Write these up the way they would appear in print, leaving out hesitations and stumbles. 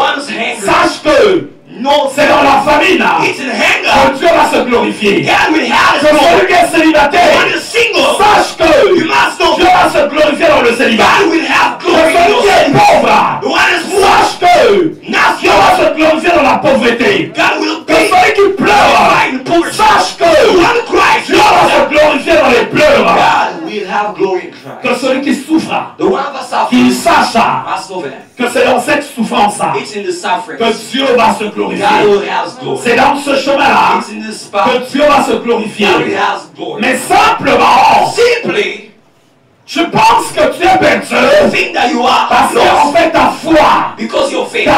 one's hungry, sache que no, c'est dans la famine it's in que hunger. Dieu va se glorifier. God will have Que his celui glory. qui est célibataire, One is single. sache que You must know Dieu va se glorifier dans le célibat. God will have Que glory in celui your qui est sin. pauvre, The one is poor. sache que Not Dieu va yours. se glorifier dans la pauvreté. God will Que be celui qui pleure, in poverty. sache The que one who cries, Dieu va se glorifier dans les pleurs. God will have glory in Que Christ. celui qui souffre, The one that qu'il suffers sache must know that. que c'est dans cette souffrance It's in the suffering. que Dieu va se God glorifier. will have glory. C'est dans ce chemin-là It's in this que spot. Dieu va se glorifier. God will have glory. Mais simplement, Simply, je pense que tu es perdu think that you are parce qu'en lost fait ta foi, because your faith,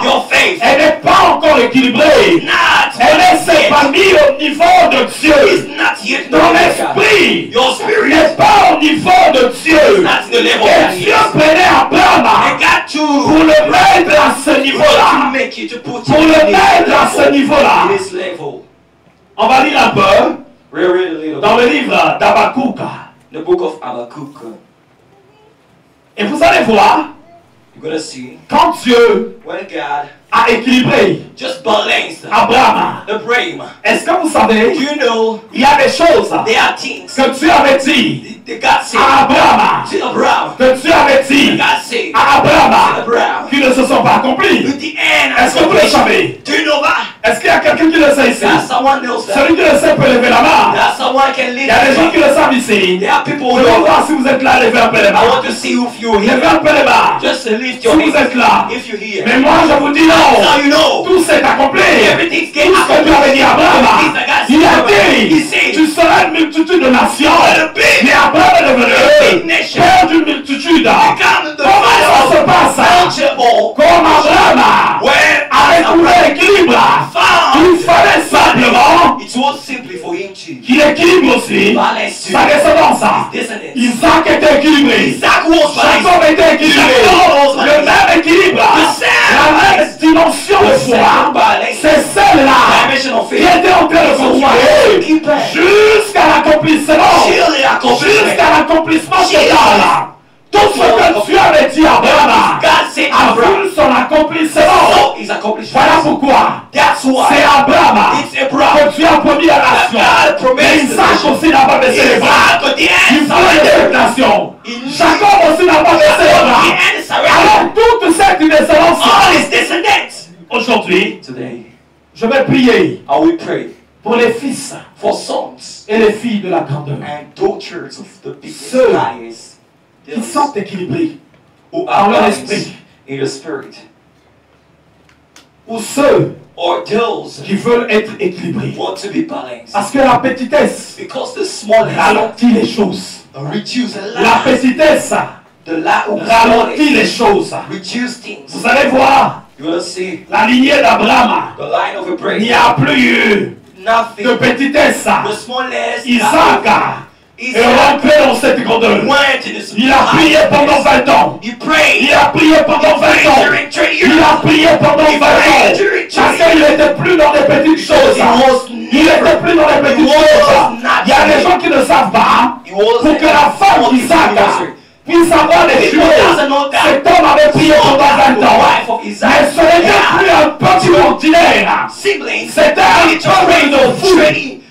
your faith, elle n'est pas encore équilibrée. not Elle est yet, épanouie au niveau de is Dieu. not yet Ton known God. esprit Your spirit n'est is pas au niveau de Dieu. not in the level Et that he Dieu is. prenait Abraham And God pour to le mettre à ce to niveau-là. make you to put Pour you le in mettre à ce niveau-là. this level. On va lire un peu We'll read a little dans bit. le livre d'Habakkuk. The book of Habakkuk. Et vous allez voir, You're gonna see quand Dieu when God a équilibré just balanced Abraham, the brain. est-ce que vous savez, Do you know il y a des choses there are things que Dieu avait dit that God said à Abraham, to Abraham? que Dieu avait dit God said à to Abraham, Abraham. qui ne se sont pas accomplis. With the end Est-ce que vous le savez? do you know that? Est-ce qu'il y a quelqu'un qui le sait ici? That someone knows that. Celui qui le sait peut lever la main. That someone can Il live. y a des gens qui le savent ici. There are people who Je veux know voir that. si vous êtes là, levez un peu les I mains. want to see if you're Levez here. un peu les mains. Just lift Si your vous hands êtes là. if you're here. Mais moi, je vous dis non. Now you know. Tout s'est accompli. Everything's Tout getting ce que Dieu avait dit à Abraham, il a He dit, said, tu seras une multitude de nations. a big Mais Abraham est devenu nation. père d'une multitude. Become the Comment ça se passe? untouchable. Comme Abraham When avait trouvé l'équilibre, found, il fallait simplement it was simply for him to qu'il équilibre aussi balance sa descendance. descendants. Isaac était équilibré. Isaac was Jacob balanced. était équilibré. Jacob was Le même équilibre, la même dimension de foi, c'est celle-là Dimension of qui faith. était en train de continuer jusqu'à l'accomplissement. Jusqu'à l'accomplissement total. Tout ce que Dieu avait dit à Abraham God said to a Abraham. vu son accomplissement. So is accomplished. Voilà pourquoi That's c'est why Abraham it's Abraham. que Dieu a promis à la nation. God promised Mais Isaac aussi n'a pas baissé les bras. Isaac at the Il end faut aider cette nation. Jacob aussi n'a pas baissé les bras. Alors toute cette descendance, all his descendants. aujourd'hui, Today, je vais prier I will pray pour les fils for sons et les filles de la grandeur and daughters of the biggest Ceux highest qui sont équilibrés who dans are leur balanced esprit, in the spirit, ou ceux or those qui veulent être équilibrés. who want to be balanced. Parce que la petitesse Because the smallest ralentit les choses. reduce a La lot. petitesse The lack of ralentit les smallest choses. reduce things. Vous allez voir, You will see la lignée d'Abraham, the line of a il brain. n'y a plus eu Nothing. de petitesse. The smallest Isaac est rentré dans cette grandeur. went in this Il a prié pendant 20 ans. He prayed. Il a prié pendant 20 ans. During 30 Il years. a prié pendant 20 ans. Parce qu'il n'était plus dans les petites choses. Il n'était plus dans les petites choses. Il y a des gens qui ne savent pas. Pour que la femme d'Isaac puisse avoir des choses, cet homme avait prié pendant 20 ans. Mais ce n'était plus un petit ordinaire. Siblings. C'était un peuple de fou.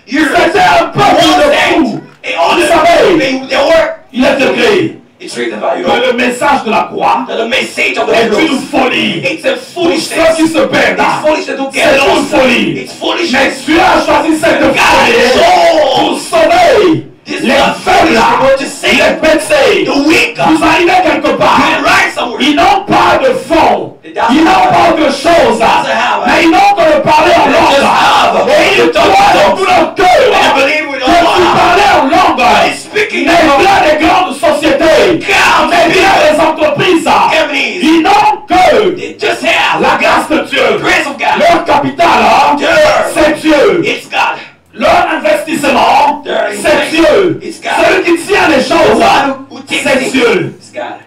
C'était un peuple de fou. All Vous the savez, they were. il est écrit It's written about you. que le message de la croix That the message of the est une cross. folie. It's a Pour ceux foolishness. qui se perdent, It's foolish to get c'est une lost. folie. It's Mais foolishness. Dieu a choisi cette folie pour sauver This les is faibles, foolish to les save péchés. the weak. Vous arrivez quelque You part. right somewhere. Ils n'ont pas de fond. Ils n'ont pas autre chose. Mais ils n'ont que de parler en langue. Et ils croient de tout leur cœur I believe with que all tu my heart. parlais en langue. He's speaking Mais about bien des grandes sociétés, mais bien des entreprises, companies. ils n'ont que They just have la grâce de Dieu. grace of God. Leur capital, c'est Dieu. It's God. Leur investissement, c'est Dieu. Celui qui tient les The choses, one who takes c'est it. Dieu. It's God.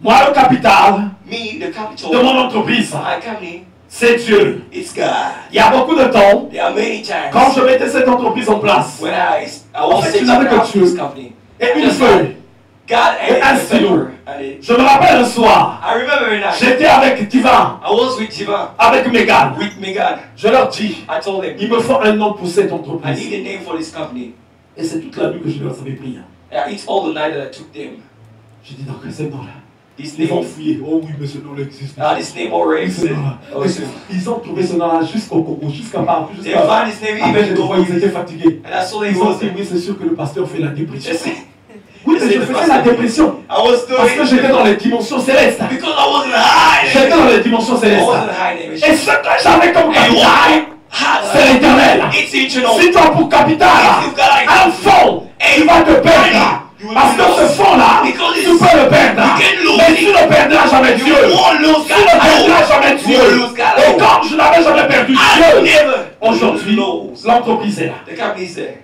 Moi, le capital Me, the de capital. mon entreprise, My company. c'est Dieu. It's God. Il y a beaucoup de temps, There are many times quand je mettais cette entreprise en place, when I En was fait, setting tu n'avais que up Dieu. this company. et une Just feuille, God et un and stylo. I Je me rappelle un soir, remember every night. j'étais avec Divan, I was with Jivan, avec Megan. with Megan. Je leur dis, I told him, il me faut un nom pour cette I entreprise. need a name for this company. Et c'est toute la nuit que je leur avais pris. Yeah, it's all the night that I took them. J'ai dit, donc, ce nom-là. This Ils vont name, fouiller. Oh oui, mais ce nom-là existe. this name already Ce existed. nom-là. Oh, so Ils ont trouvé ce nom-là jusqu'au Congo, jusqu'à Paris, they jusqu'à. found his name Après, even je vois, ils étaient fatigués. and I saw that he Ils ont was dit, oui, c'est sûr que le pasteur fait la dépression. Yes, Oui, mais je faisais la dépression. I was Parce que doing j'étais dans les dimensions célestes. because I wasn't high. J'étais dans les dimensions I célestes. wasn't high name. Et ce que j'avais comme And capital, what c'est l'éternel. It's eternal. Si tu as pour capital un fonds, tu vas te perdre. Parce que ce fonds-là, tu peux le perdre. Mais tu ne perdras jamais Dieu. You won't lose Tu ne God. perdras jamais You won't Dieu. lose God. Et comme je n'avais jamais perdu I Dieu, never aujourd'hui, lose. l'entreprise est là. The company is there.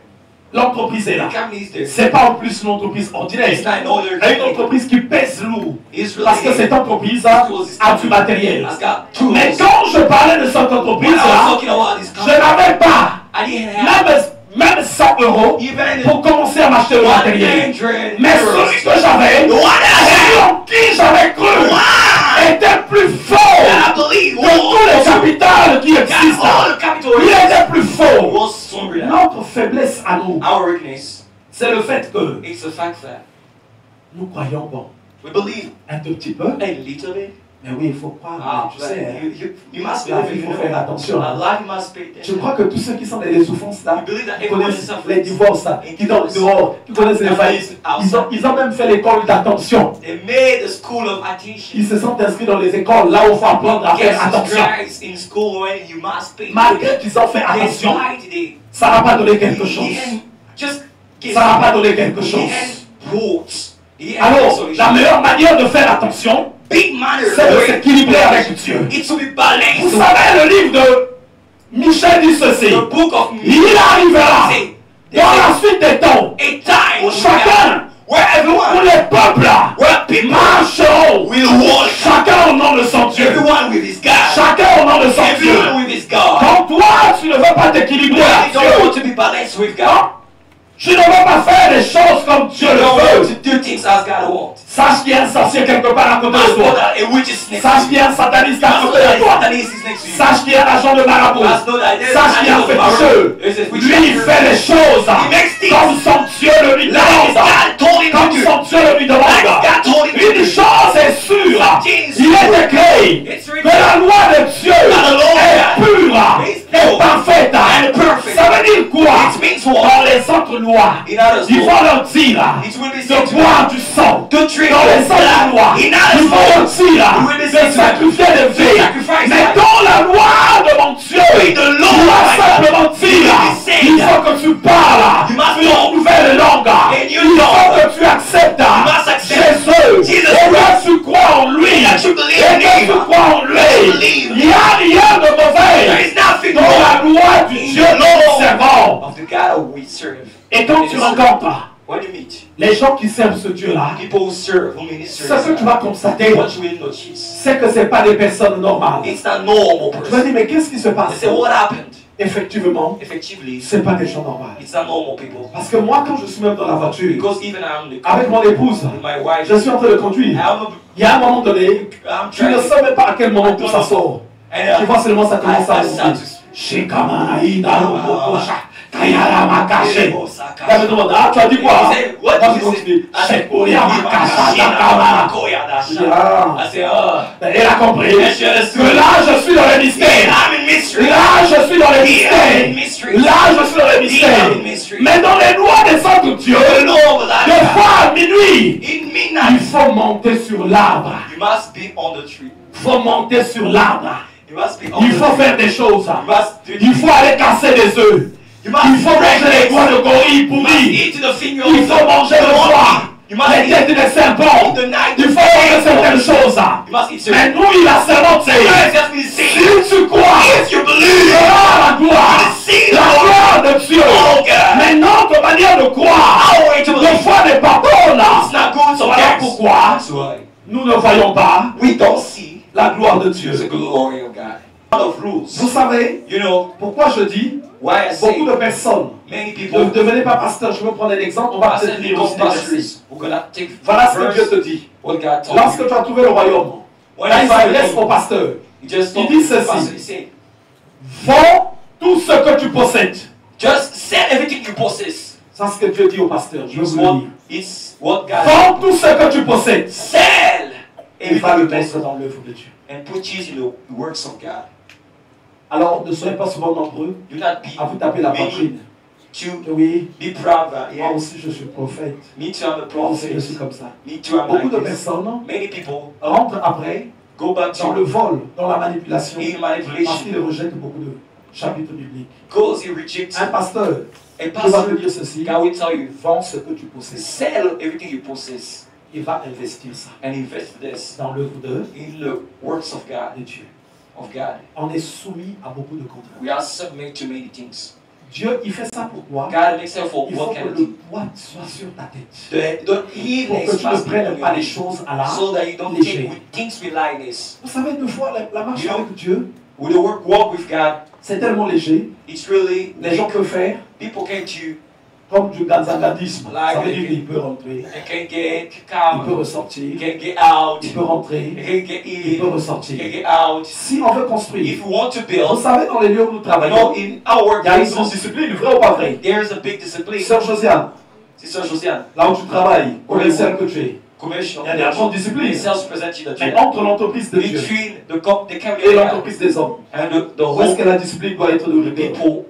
L'entreprise est là. The company is there. C'est pas en plus une entreprise ordinaire. It's not an order. C'est une entreprise qui pèse lourd. It's really Parce que cette entreprise a du matériel. I've got tools. Mais quand je parlais de cette When I was entreprise-là, talking about this je company, n'avais pas I didn't have même 100 euros even pour commencer à m'acheter le matériel. 100 Mais celui que j'avais, The one I celui en qui j'avais cru, Wow. était plus fort I believe que tous les capitales qui all existent. the capital Il était plus fort. was stronger than Notre faiblesse à nous, our weakness. c'est le fait que It's the fact that nous croyons bon, we believe un tout petit peu. a little bit. Mais oui, il faut croire. Tu sais, You must la believe vie, il it. faut faire attention. Allah must pay Je attention. crois que tous ceux qui sont dans les souffrances là, You believe that qui everyone connaissent is suffering. les divorces là, qui sont dehors, qui connaissent les faillites, ils ont même fait l'école d'attention. They made the school of attention. Ils se sont inscrits dans les écoles là où il faut apprendre à faire attention. Guys in school when you must pay. Malgré qu'ils ont fait attention, Despite it, ça n'a pas donné quelque chose. just give Ça n'a pas donné quelque chose. Alors, la meilleure manière de faire attention, big manner c'est de s'équilibrer avec Dieu. It to be balanced. Vous savez, le livre de Michel dit ceci. The book of Il arrivera dans la suite des temps a time où chacun, where où everyone, les peuples là, where people marcheront, will walk, chacun au nom de son Dieu. everyone with his God, Chacun au nom de son Dieu. everyone with his God. Quand toi, tu ne veux pas t'équilibrer Why avec you don't want Dieu, to be balanced with God? quand tu ne veux pas faire les choses comme Dieu You le don't want veut, to do things as God wants. sache qu'il y a un sorcier quelque part à côté de Must know toi. that a witch is next to Sache you. qu'il y a un sataniste à Must know côté de that toi. Satan is next to you. Sache qu'il y a un agent de marabout. Must know that there's Sache qu'il y a un féticheux. Lui, il fait les choses comme son Dieu le lui demande. God told him Comme to do. son Dieu le lui demande. God told him to Une do. chose est sûre. Il est écrit que la loi de Dieu est pure et parfaite. Ça veut dire quoi? It means what? Dans les autres lois, In others, il faut leur dire it will be de said to boire du sang. to drink Dans les autres lois, in il others, faut leur dire will be de said to sacrifier des vies. sacrifice Mais life. dans la loi de mon Dieu, the tu law dois of my simplement God, dire, will be said il faut que tu parles You must une nouvelle langue. new Il faut langue. que tu acceptes must accept Jésus. Jesus Et que tu crois en lui. that you believe Et in que him. tu crois en That you lui. believe. Il n'y a rien de There mauvais is nothing dans la wrong loi du in Dieu the que nous law servons. of the God we serve. Et quand tu rencontres When you meet les gens qui servent ce Dieu-là, people who serve, who minister, ce que tu vas constater, what you will notice, c'est que ce n'est pas des personnes normales. it's not normal Tu vas person. dire, mais qu'est-ce qui se They passe? say, what happened? Effectivement, Effectively, ce n'est pas des gens normaux. it's not normal people. Parce que moi, quand je suis même dans la voiture, Because even I'm the avec mon épouse, with my wife, je suis en train de conduire. Il y a un moment donné, I'm tu ne trying sais même pas à quel moment tout ça sort. and Tu vois seulement ça commence à monter. Elle me demande, ah, tu as dit quoi? Moi, je continue. Elle a compris que là, je suis dans le mystère. Là, je suis dans le mystère. Là, je suis dans le mystère. Mais dans les lois des autres dieux, des fois à minuit, il faut monter sur l'arbre. You must be on the tree. Il faut monter sur l'arbre. You must be on Il the faut tree. faire des choses. You must do Il faut aller casser des œufs. You must Il faut manger les doigts de gorille You must pourris. eat the finger Il of faut manger le foie. You must Les têtes eat des serpents. the night. Il faut manger certaines choses. You must eat Mais certain. nous, il a sermenté. Just be Si saved. tu crois, If you tu believe. auras la gloire. See La gloire de Dieu. Oh, God. Mais notre manière de croire, Our way to de believe. foi n'est pas bonne. It's not good Voilà sometimes. pourquoi That's why nous ne voyons pas we don't see la gloire de the Dieu. glory of God. A lot of rules. Vous savez You know pourquoi je dis Why I beaucoup de say personnes many ne people devenez pas pasteur. Je veux prendre un exemple. On va peut-être mustn't lire aussi become des versets. pastors. We're gonna take Voilà ce que Dieu te verse dit. what God told Lorsque you. tu as trouvé le royaume, When là you il find s'adresse au it, pasteur. you just Il talk dit to the pastor. ceci. He said, Vends tout ce que tu possèdes. just sell everything you possess. C'est ce que Dieu dit au pasteur. Je vais It's vous le what, lire. it's what God Vends tout ce que tu possèdes. sell Et va everything le you mettre possess dans l'œuvre de Dieu. and put it in the works of God. Alors ne soyez pas souvent nombreux Do not be à vous taper la many poitrine. to Oui, be proud that moi yeah, aussi je suis prophète. me too, I'm a Moi aussi prophet. je suis comme ça. Me too, I'm Beaucoup like de this. personnes Many people rentrent après go back dans le to vol, dans la manipulation, in parce manipulation qu'ils rejettent beaucoup de chapitres bibliques. because he rejects Un pasteur, a il va pastor. te dire ceci, God will tell you, vends ce que tu possèdes. sell everything you possess Il va investir ça and invest this dans l'œuvre in the works of God. Dieu. Of God. On est soumis à beaucoup de contraintes. We are submit to many things. Dieu, il fait ça pour toi. God makes it for Il faut what que kind of le thing. poids soit sur ta tête. The evening Pour que tu ne prennes pas les choses à la so that you don't légère. take with things with lightness. Vous savez, deux fois, la marche You know, avec Dieu, With the walk with God, c'est tellement léger. it's really Les gens peuvent faire people can do comme du ganzagadisme. Like Ça veut dire qu'il peut rentrer, they can get il peut calm, ressortir, can get out, il peut rentrer, they can get il peut in, ressortir. can get out. Si on veut construire, If you want to vous build, savez, dans les lieux où nous you travaillons, know, in our il y a une grosse workplaces, discipline, vrai ou pas vrai? there's a big discipline. Sœur Josiane, Sister Josiane, là où tu travailles, commercial que tu es, commercial, il y a des grande discipline. sales representative Mais entre l'entreprise de Dieu between the et company l'entreprise des hommes, and the où est-ce whole que la discipline doit être de rigueur? people,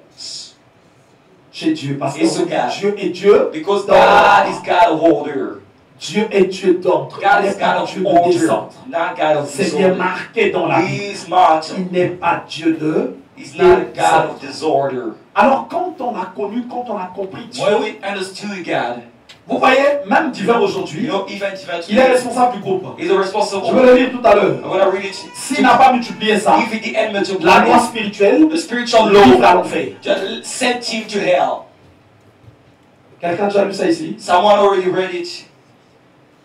Chez Dieu, parce que It's a God. Dieu est Dieu, because God is God of order. Dieu est Dieu d'ordre, God il is n'est pas God of Dieu de order, descente. not God of C'est bien disorder. marqué dans la Bible. He is marked. Il n'est pas Dieu de He's not a God of disorder. Alors quand on a connu, quand on a compris Dieu, When we understood God, vous voyez, même divin aujourd'hui, you know, even il est responsable du groupe. is a responsible. Je vais le lire tout à l'heure. I'm going to read it. S'il n'a pas multiplié ça, If it didn't la multiply, loi spirituelle the spiritual le livre à law l'enfer. just sent him to hell. Quelqu'un a déjà lu ça ici? Someone already read it.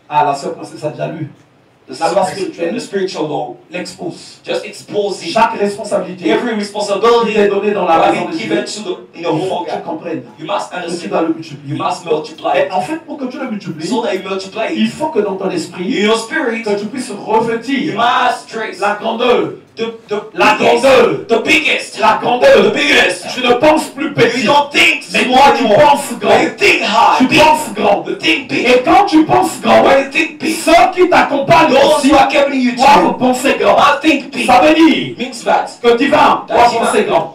Ah, la sœur Princesse a déjà lu. The La loi spirituelle the spiritual law l'expose. just exposing Chaque responsabilité every qui responsibility est donnée dans la that maison has de been Dieu, given to the in the il home faut of que tu God. comprennes You must que tu understand. dois le You multiplier. must multiply. Et en fait, pour que tu le multiplies, So that you multiply il it. faut que dans ton esprit, In your spirit, que tu puisses you revêtir must trace la grandeur. la grandeur. the biggest, La grandeur. the biggest. Tu ne penses plus You petit, don't think mais small toi tu anymore. penses When grand. you think high, Tu big. penses grand. You think big. Et quand tu penses grand, When you think big, ceux qui t'accompagnent those aussi who are carrying you doivent to penser grand. must think big. Ça veut dire Means that. que divin doit Divin. penser grand.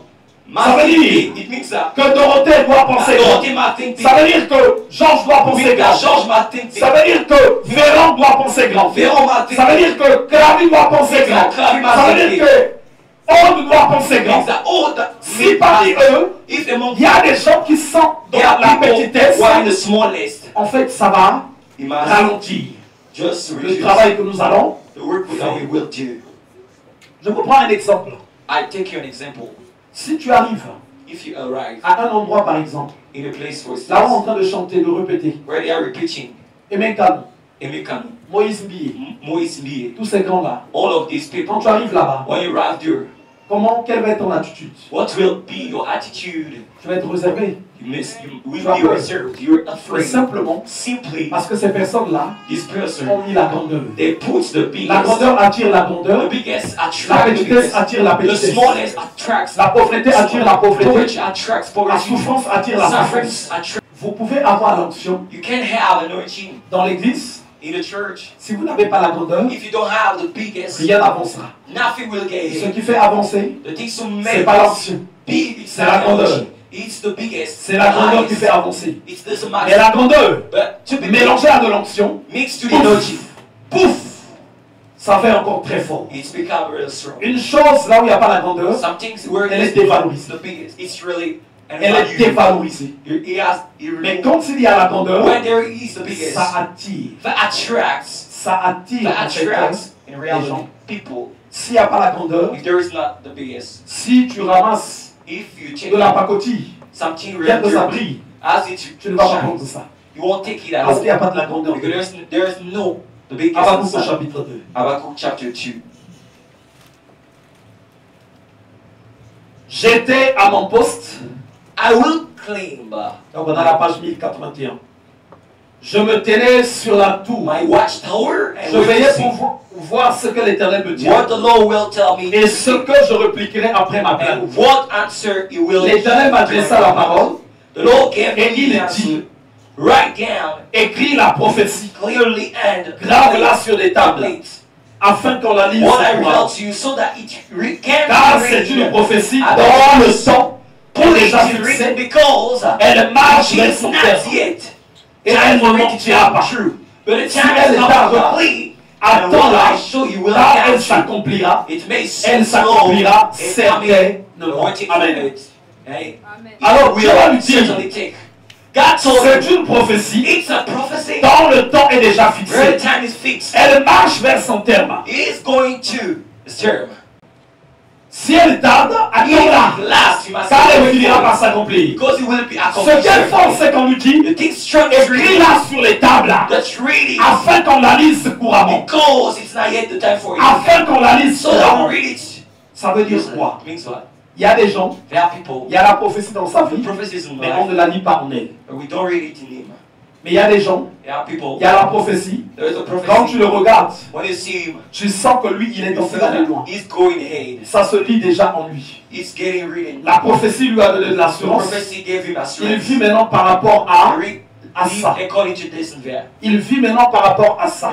Must Ça veut think dire big. It means that. que Dorothée doit penser grand. Dorothy must think big. Ça veut dire que Georges doit It penser means that grand. George must think big. Ça veut dire que Véran doit penser grand. Véron must think Ça veut big. dire que Clary doit penser grand. Clary must Ça veut think dire big. que Aude doit penser It grand. means that all the Si parmi eux, if among il y a des gens qui sont dans there are la people petitesse, who are in the smallest, en fait, ça va you must ralentir just le reduce travail que nous allons. the work that we will do. Je vous prends un exemple. I take you an example. Si tu arrives If you arrive à un endroit, par exemple, in a place for là où on est en instance, train de chanter, de répéter, where they are repeating Emekano, Emekano, Moïse Mbié, Moïse Mbié, tous ces grands-là, all of these quand people, tu arrives là-bas, when you arrive there, quelle va être ton attitude? what will be your attitude? Tu vas être réservé. You will Tu vas be peur. reserved. You're Mais afraid. simplement Simply, parce que ces personnes-là this person, ont mis la grandeur. they put the La biggest, grandeur attire la the grandeur, biggest la attract the petitesse biggest, attire la the petitesse, smallest attracts, la pauvreté attire la poverty pauvreté, attracts la poverty, souffrance attire la suffering souffrance. attracts. Vous pouvez avoir l'onction You can have anointing dans l'église. in the church. Si vous n'avez pas la grandeur, If you don't have the biggest, rien n'avancera. nothing will get Ce here. qui fait avancer, The things to c'est make pas us l'onction. big, it's C'est la not grandeur. anointing. It's the biggest. C'est la grandeur qui highest. fait avancer. It's the Et max. la grandeur, But to be mélangée à de l'onction, mixed to the pouf, anointing, pouf, ça fait encore très fort. it's become real strong. Une chose, là où il n'y a pas la grandeur, Some things where Elle est it's dévalorisée. the biggest, it's really an elle est value. dévalorisée. It Mais quand il y a la grandeur, when there is the biggest, ça attire. that attracts, Ça attire en fait, in les reality gens. people. S'il n'y a pas la grandeur, If there is not the biggest, si tu ramasses if you take de la pacotille, something bien que ça real, brille, as it tu ne vas pas shines, prendre ça. you won't take it at Parce qu'il n'y all. a pas de la grandeur. Because there's no the biggest Habakkuk au inside. chapitre 2. Habakkuk chapter 2. J'étais à mon poste I will claim Donc on a la page 1081. Je me tenais sur la tour. my watchtower and Je will veillais see pour voir ce que l'Éternel me what dirait. the Lord will tell me Et ce que je répliquerai après ma plainte. and what answer he will L'Éternel m'adressa la parole. The Lord gave Et me il the dit, answer. Write down écris la prophétie. clearly and Grave-la sur les tables, tablets afin qu'on la lise. what I revealed to you so that it can Car be c'est une read. prophétie Ah, dans le temps Put est it déjà in written fixée. because Elle marche vers it's son not terme. yet Et elle time ne for it to mentira pas. be true. But the Si time elle is not tarde, complete. And what attends-la, I show you will car elle not s'accomplira. It may Elle seem slow. s'accomplira It's certainement. coming. Amen. Amen. Alors We Dieu va lui will dire, certainly take. God told c'est him, une prophétie it's a prophecy dont le temps est déjà where fixé. the time is fixed. Elle marche vers son terme. It is going to its term. Si elle tarde, attends-la, If last, you must car elle say finira par s'accomplir. because it will be Ce accomplished. qu'elle fait, c'est qu'on lui dit, The thing struck écris-la sur les tables, that's really afin qu'on la lise couramment. because it's not yet the time for it. Afin qu'on la lise So that we couramment. read it. Ça veut dire quoi? Means what? Il y a des gens, There are people. il y a la prophétie dans sa vie, Prophecies in mais on life, ne la lit pas en elle. but we don't read it in him. Mais il y a des gens, There are people. il y a la prophétie, There is a quand prophecy. tu le regardes, When you see him, tu sens que lui, il est you en feel train d'aller that loin. he's going ahead. Ça se lit déjà en lui. It's getting written. La prophétie lui a donné de The l'assurance. prophecy gave him Il assurance. vit maintenant par rapport à ça. According to this and that. Il vit maintenant par rapport à ça.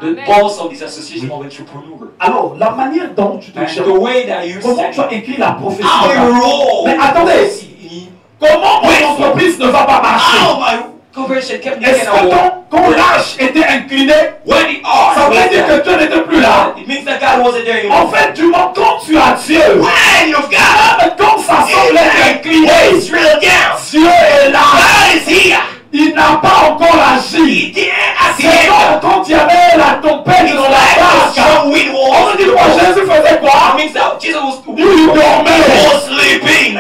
The Amen. boss of this association of entrepreneurs. Alors, la manière dont tu te And tiens, the way that you comment tu stand, as écrit la prophétie how you là-bas? roll. Mais attendez, comment mon entreprise ne va pas marcher? How my conversion kept me Est-ce getting que a ton lâche était incliné? When the art Ça veut was dire que there, Dieu n'était plus là. it means that God wasn't there En anymore. fait, du moment quand tu as Dieu, When you've got même quand ça semble être incliné, it's real down. Dieu est là. God is here. Il n'a pas encore He agi. didn't at the C'est end. quand il y avait la tempête It's dans la like a barque. strong wind On was. me dit quoi, Jésus faisait That quoi? means that Jesus Il dormait. was sleeping.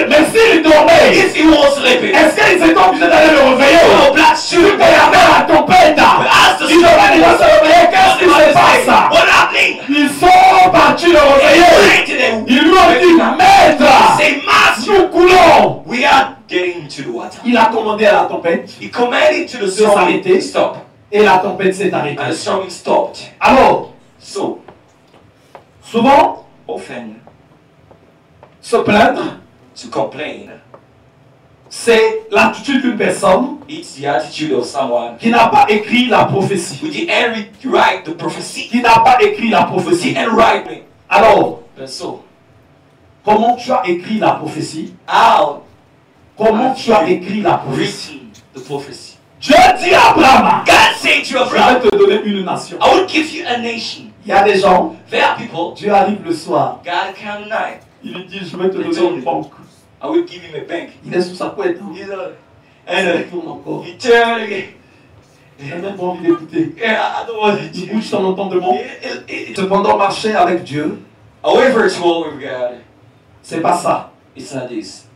Mais s'il dormait, If he was sleeping, est-ce qu'ils étaient obligés d'aller le réveiller? oh, black Il shoe. y avait la tempête. As the Il devait déjà se réveiller. Qu'est-ce qui se passe? what happening? Ils sont partis le réveiller. Ils lui ont dit, maître, Say, Master, nous coulons. we are getting into the water. Il a commandé à la tempête He commanded to the de storm s'arrêter to stop, et la tempête s'est arrêtée. and the storm stopped. Alors, So souvent, often se plaindre, to complain, c'est l'attitude d'une personne it's the attitude of someone qui n'a pas écrit la prophétie. who didn't write the prophecy. Qui n'a pas écrit la Who prophétie. didn't write it. Alors, And so, comment tu as écrit la prophétie? how Comment tu as écrit la prophétie? written the prophecy? Dieu dit à Abraham, God said to je vais Abraham, te donner une nation. I will give you a nation. Il y a des gens, There are people, Dieu arrive le soir, God come night, il lui dit, je vais te donner une banque. I will give him a bank. Il est sous sa couette. Hein. You know, Il and tourne encore. he turned again. Il n'a même pas envie d'écouter. Yeah, I don't want it Il to. bouge son entendement. It- Cependant, marcher avec Dieu, However, to walk with God, c'est pas ça. it's not this.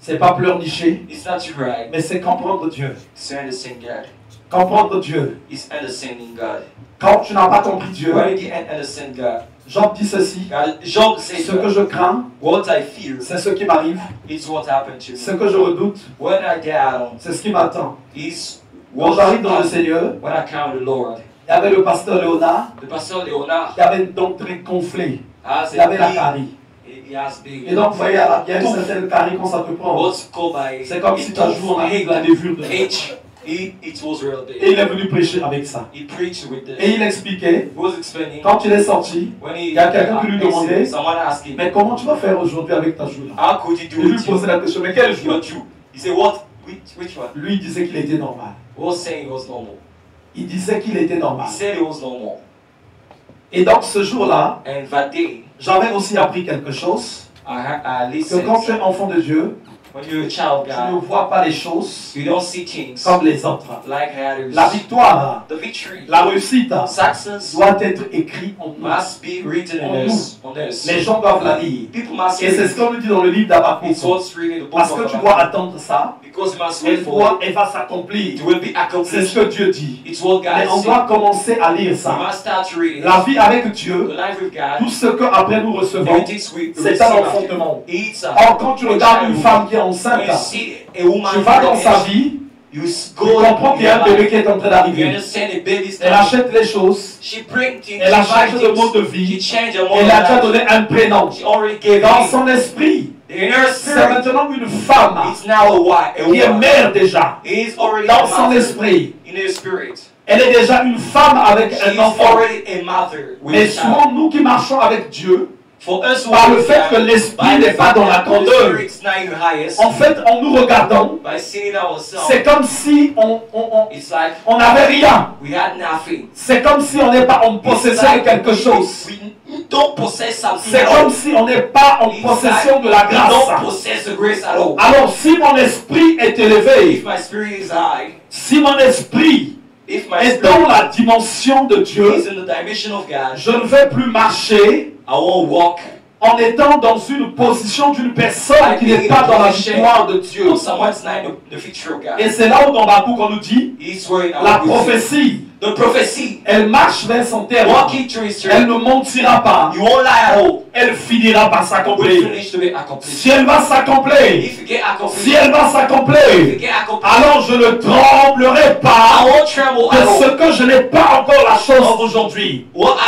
C'est pas pleurnicher, It's not to cry. mais c'est comprendre Dieu. It's understanding God. Comprendre Dieu. It's understanding God. Quand tu n'as pas compris Dieu, When you didn't understand God, Job dit ceci, God, Job said, ce que je crains, what I fear c'est ce qui m'arrive. is what happened to Ce me. que je redoute, When I down c'est ce qui m'attend. is Quand what j'arrive dans le happened Seigneur, when I count the Lord. il y avait le pasteur Léonard, The pastor Leonard qui avait une doctrine gonflée. has Il avait la a carie. big, he has big. Et donc, vous voyez, il y a une certaine carie quand ça te prend. What's called by C'est comme si tu as joué en Afrique la levure de H. It was real Et big. il est venu prêcher avec ça. He preached with this. Et il expliquait, He was explaining quand il est sorti, when he il y a quelqu'un qui lui demandait, someone asked him, mais comment tu vas faire aujourd'hui avec ta joue là? how could you Il do lui it? posait la question, mais quelle joue? Your Jew. He said, what? Which one? Lui, il disait qu'il était normal. He was saying it was normal. Il disait qu'il était He normal. said it was normal. Et donc, ce jour-là, And that day, j'avais aussi appris quelque chose, I que listened. quand tu es enfant de Dieu, When you're a child of tu ne God, vois pas les choses you don't see things comme les autres. like others. La victoire, The victory, la réussite success doit être écrit en nous. must be written En in us. On us. Les gens doivent la lire. People must Et c'est ce read. qu'on nous dit dans le livre d'Habakkuk. It's what's written in the book Parce of que tu Habakkuk. dois attendre ça, Because you must wait for it. elle va s'accomplir. It will be C'est accomplished. ce que Dieu dit. It's what Mais God on said. doit commencer à lire We ça. must start to read it. La vie avec The Dieu, life with God, tout ce que après nous recevons, everything we c'est receive un after. enfantement. It's Or, quand tu regardes une femme qui est when enceinte, you see a woman tu vas dans sa pregnant, vie, you tu go comprends qu'il y a un bébé qui est en train You d'arriver. understand the baby's Elle coming. achète les choses, She brings things. elle a she changé buys de mode de things. vie, She changed her mode elle a déjà of life. donné un prénom. She already gave Dans it. son esprit, In her c'est spirit, maintenant une femme it's now a wife. A qui est woman. mère déjà. It is already Dans a son mother. esprit, In her spirit. elle est déjà une femme avec She un is enfant. already a mother with Mais a child. souvent, nous qui marchons avec Dieu, For us who par are le fait que l'esprit n'est pas dans la grandeur, It's not in the highest. en fait, en nous regardant, By seeing ourselves, c'est comme si it's like on n'avait rien. we had nothing. C'est comme si on n'est pas en possession de quelque chose. We don't possess something. C'est comme si on n'est pas en possession de la We don't grâce. possess the grace at all. Alors, si mon esprit est élevé, If my spirit is high, si mon esprit if my est spirit dans la dimension de Dieu, is in the dimension of God, je ne vais plus marcher I won't walk en étant dans une position d'une personne qui n'est pas dans la victoire de Dieu. on someone's not the future of God. Et c'est là où dans Habakkuk on nous dit, He's where it la always is. prophétie, The prophecy, elle marche vers son terme. walking through his Elle church, ne mentira pas. you won't lie at all. Elle finira par Will s'accomplir. finish to be accomplished. Si elle va s'accomplir, If you get accomplished, si elle va if you s'accomplir, get accomplished, alors je ne tremblerai I pas won't tremble de at all. ce que je n'ai pas encore la chose aujourd'hui. What I